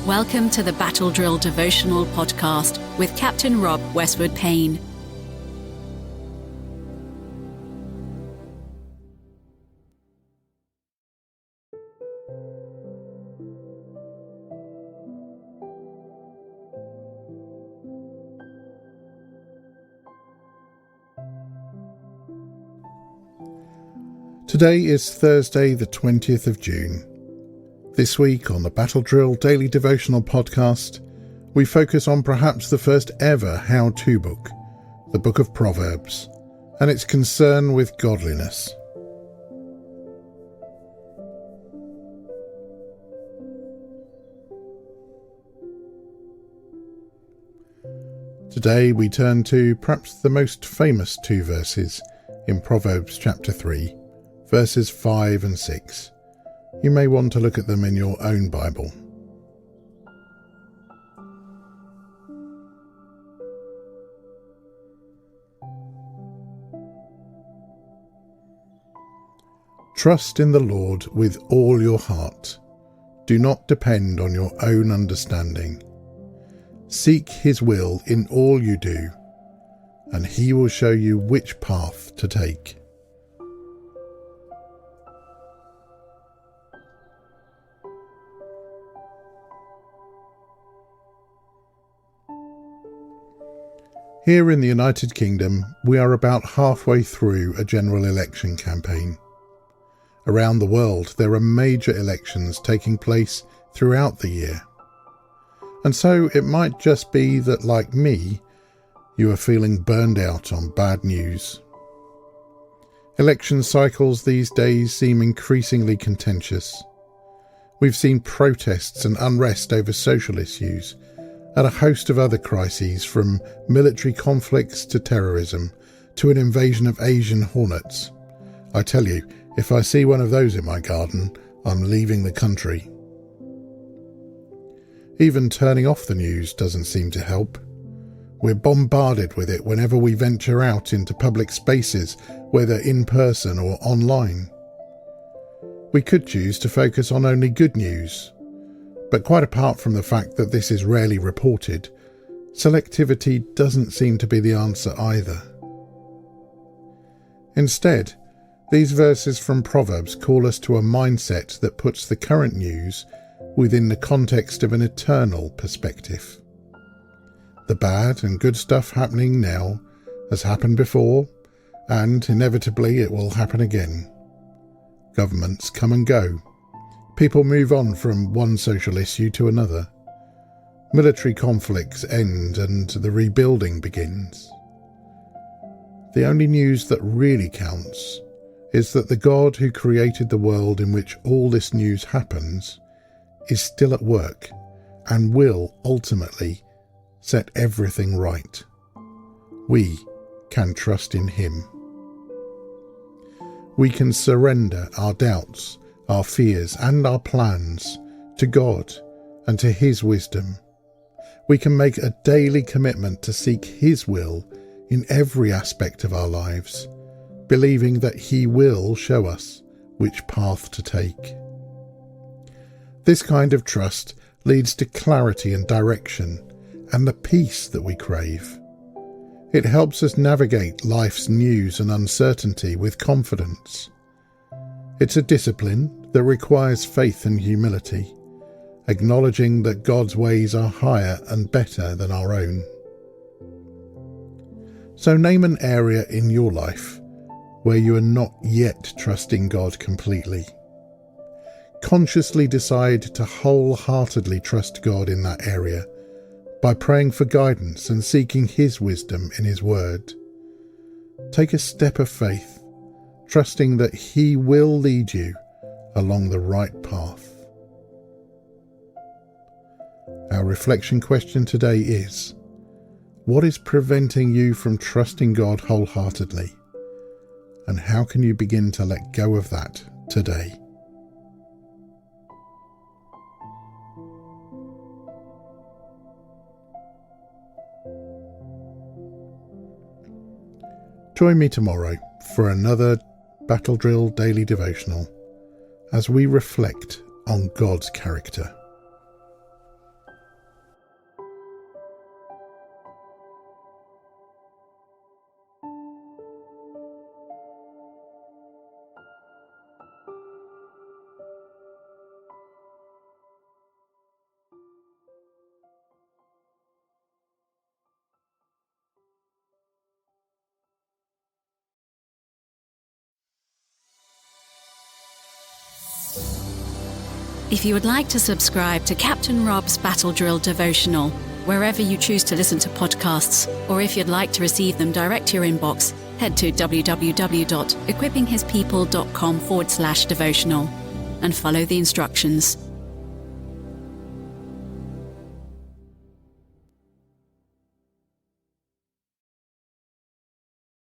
Welcome to the Battle Drill Devotional podcast with Captain Rob Westwood-Payne. Today is Thursday, the 20th of June. This week on the Battle Drill Daily Devotional podcast, we focus on perhaps the first ever how-to book, the book of Proverbs, and its concern with godliness. Today we turn to perhaps the most famous two verses in Proverbs chapter 3, verses 5 and 6. You may want to look at them in your own Bible. Trust in the Lord with all your heart. Do not depend on your own understanding. Seek His will in all you do, and He will show you which path to take. Here in the United Kingdom, we are about halfway through a general election campaign. Around the world, there are major elections taking place throughout the year. And so it might just be that, like me, you are feeling burned out on bad news. Election cycles these days seem increasingly contentious. We've seen protests and unrest over social issues, and a host of other crises, from military conflicts to terrorism to an invasion of Asian hornets. I tell you, if I see one of those in my garden, I'm leaving the country. Even turning off the news doesn't seem to help. We're bombarded with it whenever we venture out into public spaces, whether in person or online. We could choose to focus on only good news. But quite apart from the fact that this is rarely reported, selectivity doesn't seem to be the answer either. Instead, these verses from Proverbs call us to a mindset that puts the current news within the context of an eternal perspective. The bad and good stuff happening now has happened before, and inevitably it will happen again. Governments come and go. People move on from one social issue to another. Military conflicts end and the rebuilding begins. The only news that really counts is that the God who created the world in which all this news happens is still at work and will ultimately set everything right. We can trust in Him. We can surrender our doubts, our fears and our plans to God and to His wisdom. We can make a daily commitment to seek His will in every aspect of our lives, believing that He will show us which path to take. This kind of trust leads to clarity and direction and the peace that we crave. It helps us navigate life's news and uncertainty with confidence. It's a discipline that requires faith and humility, acknowledging that God's ways are higher and better than our own. So name an area in your life where you are not yet trusting God completely. Consciously decide to wholeheartedly trust God in that area by praying for guidance and seeking His wisdom in His Word. Take a step of faith, trusting that He will lead you along the right path. Our reflection question today is: what is preventing you from trusting God wholeheartedly? And how can you begin to let go of that today? Join me tomorrow for another Battle Drill Daily Devotional as we reflect on God's character. If you would like to subscribe to Captain Rob's Battle Drill Devotional, wherever you choose to listen to podcasts, or if you'd like to receive them direct to your inbox, head to www.equippinghispeople.com/devotional and follow the instructions.